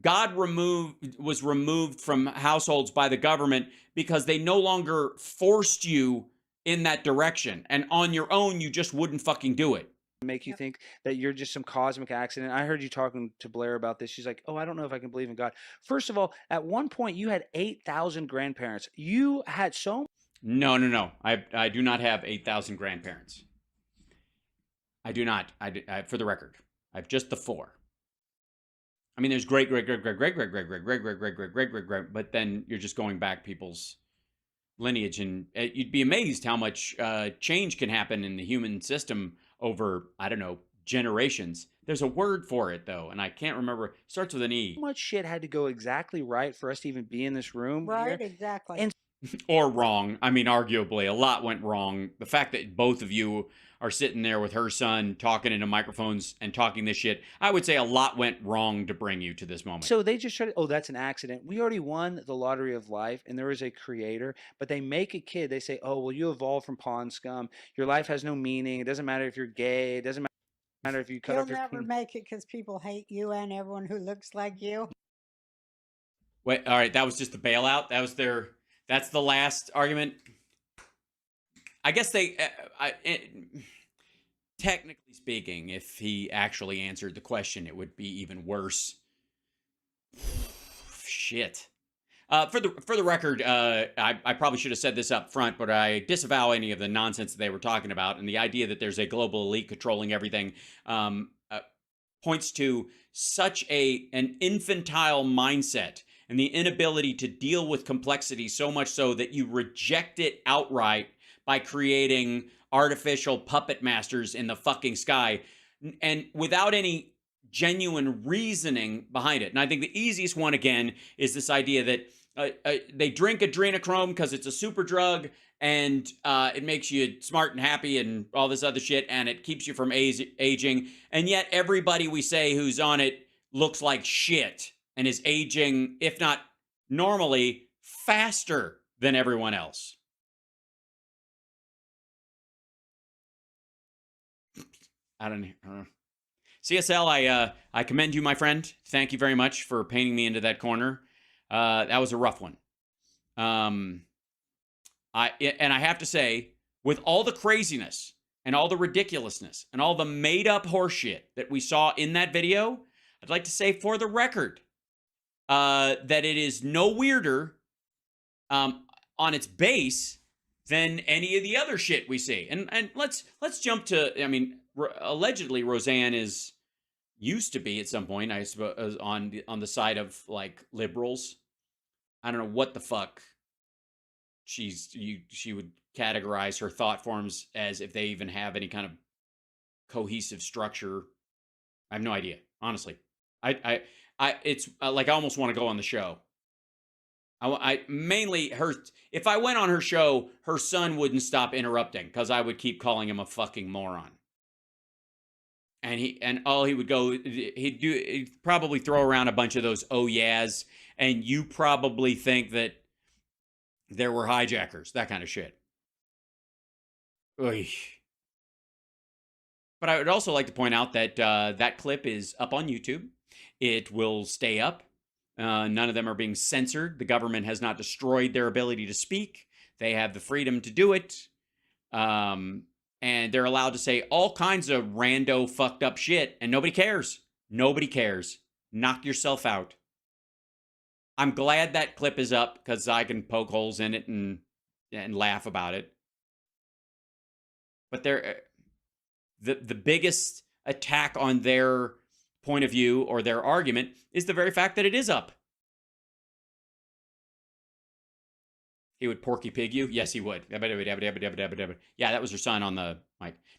God was removed from households by the government because they no longer forced you in that direction. And on your own, you just wouldn't fucking do it. Make you think that you're just some cosmic accident. I heard you talking to Blair about this. She's like, oh, I don't know if I can believe in God. First of all, at one point, you had 8,000 grandparents. You had so... No. I do not have 8,000 grandparents. I do not. For the record, I have just the 4. I mean, there's great, but then you're just going back people's lineage, and you'd be amazed how much change can happen in the human system over, I don't know, generations. There's a word for it, though, and I can't remember. It starts with an E. How much shit had to go exactly right for us to even be in this room? Right, here? exactly. And or wrong. I mean, arguably, a lot went wrong. The fact that both of you are sitting there with her son talking into microphones and talking this shit, I would say a lot went wrong to bring you to this moment. So they just try to, oh, that's an accident. We already won the lottery of life, and there is a creator, but they make a kid. They say, oh, well, you evolved from pond scum. Your life has no meaning. It doesn't matter if you're gay. It doesn't matter if you cut You'll off your... never make it because people hate you and everyone who looks like you. Wait, all right, that was just the bailout? That's the last argument? I guess technically speaking, if he actually answered the question, it would be even worse. Shit. For the record, I probably should have said this up front, but I disavow any of the nonsense that they were talking about, and the idea that there's a global elite controlling everything points to such an infantile mindset and the inability to deal with complexity, so much so that you reject it outright by creating artificial puppet masters in the fucking sky, and without any genuine reasoning behind it. And I think the easiest one, again, is this idea that they drink adrenochrome because it's a super drug, and it makes you smart and happy and all this other shit, and it keeps you from aging. And yet everybody we say who's on it looks like shit and is aging, if not normally, faster than everyone else. I don't know. CSL, I commend you, my friend. Thank you very much for painting me into that corner. That was a rough one. And I have to say, with all the craziness and all the ridiculousnly and all the made-up horseshit that we saw in that video, I'd like to say for the record that it is no weirder on its base than any of the other shit we see. And let's jump to, I mean, allegedly Roseanne used to be at some point, I suppose, on the side of like liberals. I don't know what the fuck she would categorize her thought forms as if they even have any kind of cohesive structure. I have no idea, honestly. It's like I almost want to go on the show. I mainly her. If I went on her show, her son wouldn't stop interrupting because I would keep calling him a fucking moron. And all he would go, he'd probably throw around a bunch of those oh yeahs, and you probably think that there were hijackers, that kind of shit. Oy. But I would also like to point out that that clip is up on YouTube. It will stay up. None of them are being censored. The government has not destroyed their ability to speak. They have the freedom to do it. And they're allowed to say all kinds of rando fucked up shit, and nobody cares. Nobody cares. Knock yourself out. I'm glad that clip is up because I can poke holes in it and laugh about it. But the biggest attack on their point of view or their argument is the very fact that it is up. He would Porky Pig you? Yes, he would. Yeah, that was her son on the mic.